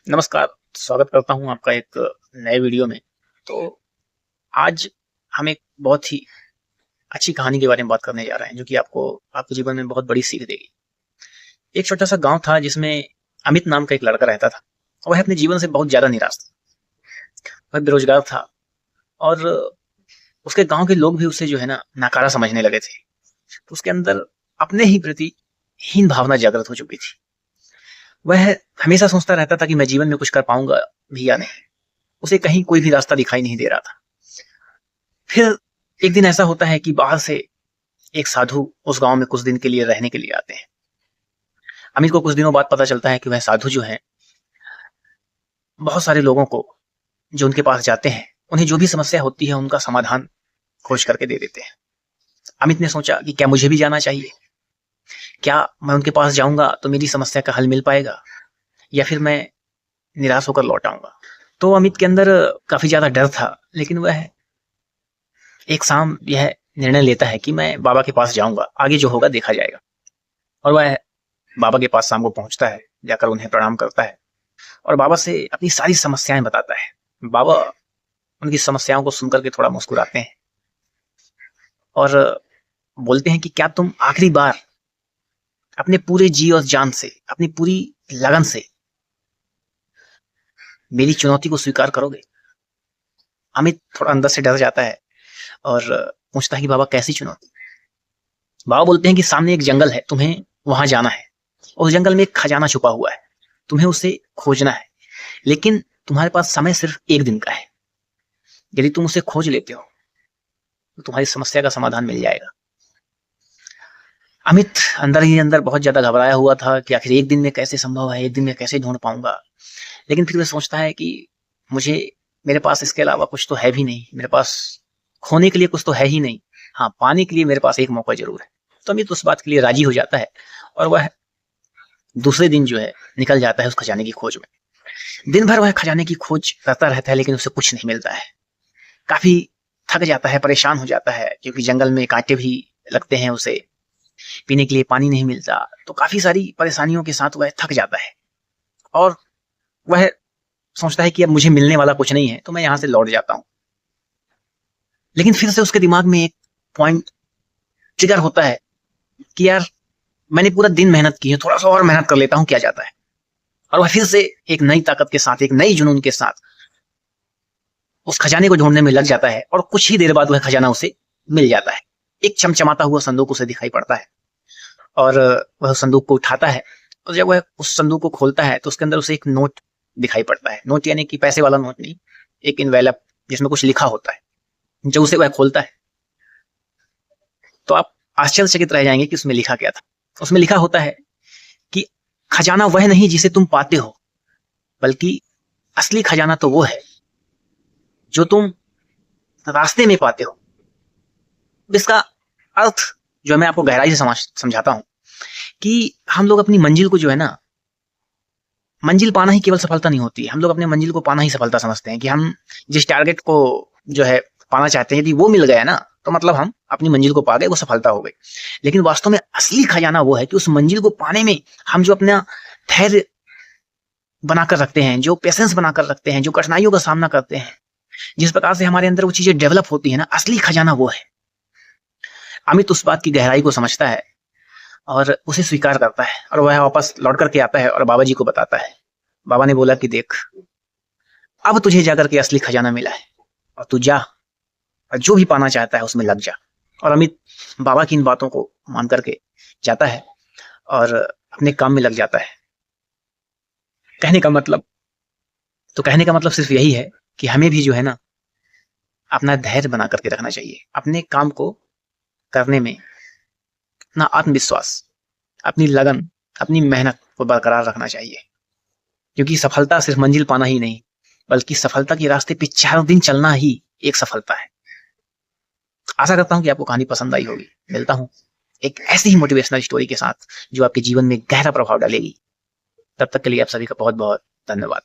नमस्कार, स्वागत करता हूँ आपका एक नए वीडियो में। तो आज हम एक बहुत ही अच्छी कहानी के बारे में बात करने जा रहे हैं, जो कि आपको आपके जीवन में बहुत बड़ी सीख देगी। एक छोटा-सा गाँव था जिसमें अमित नाम का एक लड़का रहता था। वह अपने जीवन से बहुत ज़्यादा निराश था। वह बेरोज़गार था और उसके गाँव के लोग भी उसे जो है ना नकारा समझने लगे थे। तो उसके अंदर अपने ही प्रति हीन भावना जागृत हो चुकी थी। वह हमेशा सोचता रहता था कि मैं जीवन में कुछ कर पाऊँगा भी या नहीं। उसे कहीं कोई भी रास्ता दिखाई नहीं दे रहा था। फिर एक दिन ऐसा होता है कि बाहर से एक साधु उस गांव में कुछ दिन के लिए रहने के लिए आते हैं। अमित को कुछ दिनों बाद पता चलता है कि वह साधु जो है बहुत सारे लोगों को जो उनके पास जाते हैं उन्हें जो भी समस्या होती है उनका समाधान खोज करके दे देते हैं। अमित ने सोचा कि क्या मुझे भी जाना चाहिए, क्या मैं उनके पास जाऊंगा तो मेरी समस्या का हल मिल पाएगा या फिर मैं निराश होकर लौट आऊंगा। तो अमित के अंदर काफी ज्यादा डर था, लेकिन वह एक शाम यह निर्णय लेता है कि मैं बाबा के पास जाऊंगा, आगे जो होगा देखा जाएगा। और वह बाबा के पास शाम को पहुंचता है, जाकर उन्हें प्रणाम करता है और बाबा से अपनी सारी समस्याएं बताता है। बाबा उनकी समस्याओं को सुनकर के थोड़ा मुस्कुराते हैं और बोलते हैं कि क्या तुम आखिरी बार अपने पूरे जी और जान से, अपनी पूरी लगन से मेरी चुनौती को स्वीकार करोगे? अमित थोड़ा अंदर से डर जाता है और पूछता है कि बाबा कैसी चुनौती? बाबा बोलते हैं कि सामने एक जंगल है, तुम्हें वहां जाना है। उस जंगल में एक खजाना छुपा हुआ है, तुम्हें उसे खोजना है, लेकिन तुम्हारे पास समय सिर्फ एक दिन का है। यदि तुम उसे खोज लेते हो तो तुम्हारी समस्या का समाधान मिल जाएगा। अमित अंदर ही अंदर बहुत ज्यादा घबराया हुआ था कि आखिर एक दिन में कैसे संभव है, एक दिन में कैसे ढूंढ पाऊंगा। लेकिन फिर वह सोचता है कि मुझे मेरे पास इसके अलावा कुछ तो है भी नहीं, मेरे पास खोने के लिए कुछ तो है ही नहीं। हाँ, पाने के लिए मेरे पास एक मौका जरूर है। तो अमित उस बात के लिए राजी हो जाता है और वह दूसरे दिन जो है निकल जाता है उस खजाने की खोज में। दिन भर वह खजाने की खोज करता रहता है, लेकिन उसे कुछ नहीं मिलता है। काफी थक जाता है, परेशान हो जाता है, क्योंकि जंगल में कांटे भी लगते हैं, उसे पीने के लिए पानी नहीं मिलता। तो काफी सारी परेशानियों के साथ वह थक जाता है और वह सोचता है कि अब मुझे मिलने वाला कुछ नहीं है, तो मैं यहां से लौट जाता हूं। लेकिन फिर से उसके दिमाग में एक पॉइंट ट्रिगर होता है कि यार मैंने पूरा दिन मेहनत की है, थोड़ा सा और मेहनत कर लेता हूं, क्या जाता है। और वह फिर से एक नई ताकत के साथ, एक नई जुनून के साथ उस खजाने को ढूंढने में लग जाता है और कुछ ही देर बाद वह खजाना उसे मिल जाता है। एक चमचमाता हुआ संदूक उसे दिखाई पड़ता है और वह संदूक को उठाता है। और जब वह उस संदूक को खोलता है तो उसके अंदर उसे एक नोट दिखाई पड़ता है। नोट यानी कि पैसे वाला नोट नहीं, एक इनवेलप जिसमें कुछ लिखा होता है। जब उसे वह खोलता है तो आप आश्चर्यचकित रह जाएंगे कि उसमें लिखा क्या था। उसमें लिखा होता है कि खजाना वह नहीं जिसे तुम पाते हो, बल्कि असली खजाना तो वो है जो तुम रास्ते में पाते हो। इसका अर्थ जो मैं आपको गहराई से समझाता हूं कि हम लोग अपनी मंजिल को जो है ना, मंजिल पाना ही केवल सफलता नहीं होती है। हम लोग अपने मंजिल को पाना ही सफलता समझते हैं कि हम जिस टारगेट को जो है पाना चाहते हैं, यदि वो मिल गया ना तो मतलब हम अपनी मंजिल को पा गए, वो सफलता हो गई। लेकिन वास्तव में असली खजाना वो है कि उस मंजिल को पाने में हम जो अपना धैर्य बनाकर रखते हैं, जो पेशेंस बनाकर रखते हैं, जो कठिनाइयों का सामना करते हैं, जिस प्रकार से हमारे अंदर वो चीजें डेवलप होती है ना, असली खजाना वो है। अमित उस बात की गहराई को समझता है और उसे स्वीकार करता है और वह वापस लौट करके आता है और बाबा जी को बताता है। बाबा ने बोला कि देख, अब तुझे जाकर के असली खजाना मिला है और तू जा और जो भी पाना चाहता है उसमें लग जा। और अमित बाबा की इन बातों को मान करके जाता है और अपने काम में लग जाता है। कहने का मतलब सिर्फ यही है कि हमें भी जो है ना अपना धैर्य बना करके रखना चाहिए। अपने काम को करने में अपना आत्मविश्वास, अपनी लगन, अपनी मेहनत को बरकरार रखना चाहिए। क्योंकि सफलता सिर्फ मंजिल पाना ही नहीं, बल्कि सफलता के रास्ते पे 4 दिन चलना ही एक सफलता है। आशा करता हूं कि आपको कहानी पसंद आई होगी। मिलता हूं एक ऐसी ही मोटिवेशनल स्टोरी के साथ जो आपके जीवन में गहरा प्रभाव डालेगी। तब तक के लिए आप सभी का बहुत बहुत धन्यवाद।